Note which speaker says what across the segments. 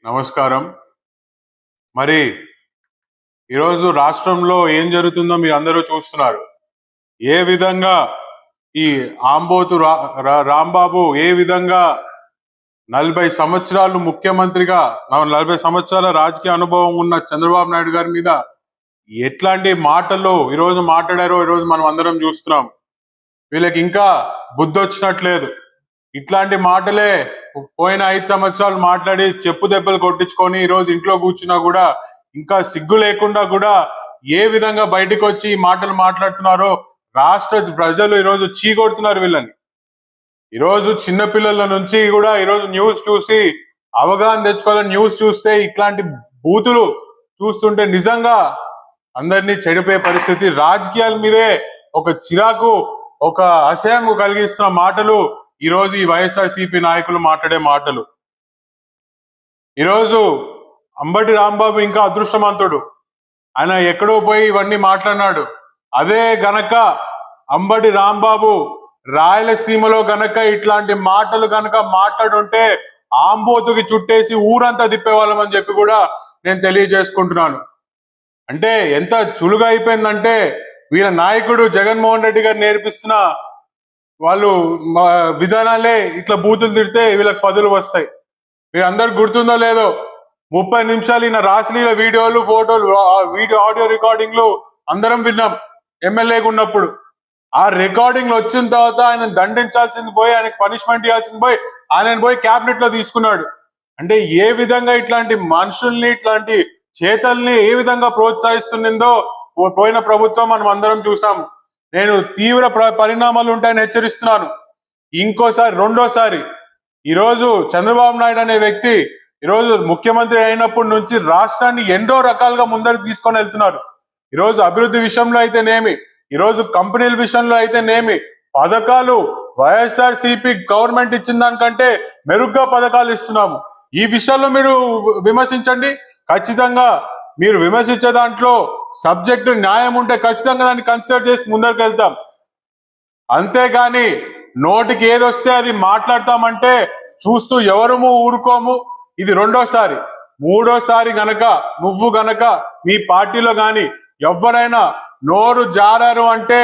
Speaker 1: నమస్కారం. మరి ఈరోజు రాష్ట్రంలో ఏం జరుగుతుందో మీరు అందరూ చూస్తున్నారు. ఏ విధంగా ఈ ఆంబోతు రాంబాబు ఏ విధంగా 40 సంవత్సరాలు ముఖ్యమంత్రిగా 40 సంవత్సరాల రాజకీయ అనుభవం ఉన్న చంద్రబాబు నాయుడు గారి మీద ఎట్లాంటి మాటలు ఈరోజు మాట్లాడారో ఈరోజు మనం అందరం చూస్తున్నాం. వీళ్ళకి ఇంకా బుద్ధి వచ్చినట్లేదు. ఇట్లాంటి మాటలే పోయిన 5 సంవత్సరాలు మాట్లాడి చెప్పు దెబ్బలు కొట్టించుకొని ఈరోజు ఇంట్లో కూర్చున్నా కూడా ఇంకా సిగ్గు లేకుండా కూడా ఏ విధంగా బయటకు వచ్చి ఈ మాటలు మాట్లాడుతున్నారో రాష్ట్ర ప్రజలు ఈరోజు చీకొడుతున్నారు వీళ్ళని. ఈరోజు చిన్నపిల్లల నుంచి కూడా ఈరోజు న్యూస్ చూసి అవగాహన తెచ్చుకోవాలని న్యూస్ చూస్తే ఇట్లాంటి బూతులు చూస్తుంటే నిజంగా అందరినీ చెడిపోయే పరిస్థితి. రాజకీయాల మీదే ఒక చిరాకు, ఒక అసహ్యం కలిగిస్తున్న మాటలు ఈరోజు ఈ వైఎస్ఆర్సీపీ నాయకులు మాట్లాడే మాటలు. ఈరోజు అంబటి రాంబాబు ఇంకా అదృష్టవంతుడు. ఆయన ఎక్కడో పోయి ఇవన్నీ మాట్లాడినాడు. అదే గనక అంబటి రాంబాబు రాయలసీమలో గనక ఇట్లాంటి మాటలు గనక మాట్లాడుంటే ఆంబోతుకి చుట్టేసి ఊరంతా తిప్పేవాళ్ళమని చెప్పి కూడా నేను తెలియజేసుకుంటున్నాను. అంటే ఎంత చులుగా అయిపోయిందంటే వీళ్ళ నాయకుడు జగన్మోహన్ రెడ్డి గారు నేర్పిస్తున్న వాళ్ళు విధానాలే ఇట్లా బూతులు తిడితే వీళ్ళకి పదులు వస్తాయి. మీరు అందరు గుర్తుందో లేదో 30 నిమిషాలు ఈయన రాసలీల వీడియోలు, ఫోటోలు, ఆడియో రికార్డింగ్లు అందరం విన్నాం ఎమ్మెల్యేగా ఉన్నప్పుడు. ఆ రికార్డింగ్లు వచ్చిన తర్వాత ఆయన దండించాల్సింది పోయి, ఆయనకు పనిష్మెంట్ ఇవ్వాల్సింది పోయి ఆయన పోయి క్యాబినెట్ లో తీసుకున్నాడు. అంటే ఏ విధంగా ఇట్లాంటి మనుషుల్ని, ఇట్లాంటి చేతల్ని ఏ విధంగా ప్రోత్సహిస్తుందో పోయిన ప్రభుత్వం మనం అందరం చూసాము. నేను తీవ్ర పరిణామాలు ఉంటాయని హెచ్చరిస్తున్నాను. ఇంకోసారి, రెండోసారి ఈరోజు చంద్రబాబు నాయుడు అనే వ్యక్తి ఈరోజు ముఖ్యమంత్రి అయినప్పటి నుంచి రాష్ట్రాన్ని ఎన్నో రకాలుగా ముందరికి తీసుకొని వెళ్తున్నారు. ఈరోజు అభివృద్ధి విషయంలో అయితేనేమి, ఈరోజు కంపెనీల విషయంలో అయితేనేమి, పథకాలు వైఎస్ఆర్సీపీ గవర్నమెంట్ ఇచ్చిన దానికంటే మెరుగ్గా పథకాలు ఇస్తున్నాము. ఈ విషయాల్లో మీరు విమర్శించండి. ఖచ్చితంగా మీరు విమర్శించే దాంట్లో సబ్జెక్టు న్యాయం ఉంటే ఖచ్చితంగా దాన్ని కన్సిడర్ చేసి ముందరికి వెళ్తాం. అంతేగాని నోటికి ఏదొస్తే అది మాట్లాడతామంటే చూస్తూ ఎవరము ఊరుకోము. ఇది రెండోసారి. మూడోసారి గనక నువ్వు గనక మీ పార్టీలో గాని ఎవరైనా నోరు జారారు అంటే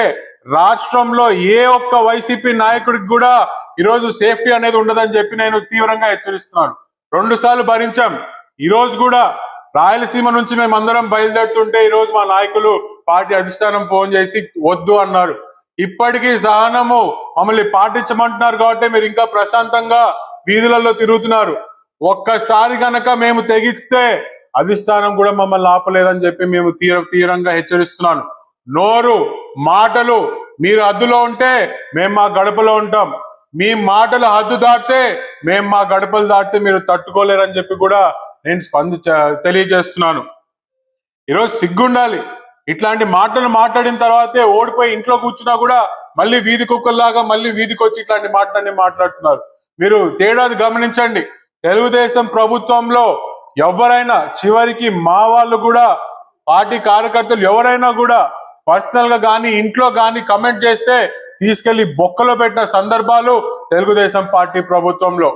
Speaker 1: రాష్ట్రంలో ఏ ఒక్క వైసీపీ నాయకుడికి కూడా ఈరోజు సేఫ్టీ అనేది ఉండదని చెప్పి నేను తీవ్రంగా హెచ్చరిస్తున్నాను. 2 సార్లు భరించాం. ఈరోజు కూడా రాయలసీమ నుంచి మేమందరం బయలుదేరుతుంటే ఈరోజు మా నాయకులు పార్టీ అధిష్టానం ఫోన్ చేసి వద్దు అన్నారు. ఇప్పటికీ సహనము మమ్మల్ని పాటించమంటున్నారు కాబట్టి మీరు ఇంకా ప్రశాంతంగా వీధులలో తిరుగుతున్నారు. ఒక్కసారి గనక మేము తెగిస్తే అధిష్టానం కూడా మమ్మల్ని ఆపలేదని చెప్పి మేము తీవ్రంగా హెచ్చరిస్తున్నాను. నోరు, మాటలు మీరు హద్దులో ఉంటే మేము మా గడపలో ఉంటాం. మీ మాటలు హద్దు దాటితే మేము మా గడపలు దాటితే మీరు తట్టుకోలేరని చెప్పి కూడా నేను తెలియజేస్తున్నాను. ఈరోజు సిగ్గుండాలి. ఇట్లాంటి మాటలు మాట్లాడిన తర్వాతే ఓడిపోయి ఇంట్లో కూర్చున్నా కూడా మళ్ళీ వీధి కుక్కల్లాగా మళ్ళీ వీధికి వచ్చి ఇట్లాంటి మాటలన్నీ మాట్లాడుతున్నారు. మీరు తేడాది గమనించండి. తెలుగుదేశం ప్రభుత్వంలో ఎవరైనా చివరికి మా వాళ్ళు కూడా, పార్టీ కార్యకర్తలు ఎవరైనా కూడా పర్సనల్ గా కానీ ఇంట్లో కానీ కమెంట్ చేస్తే తీసుకెళ్లి బొక్కలో పెట్టిన సందర్భాలు తెలుగుదేశం పార్టీ ప్రభుత్వంలో.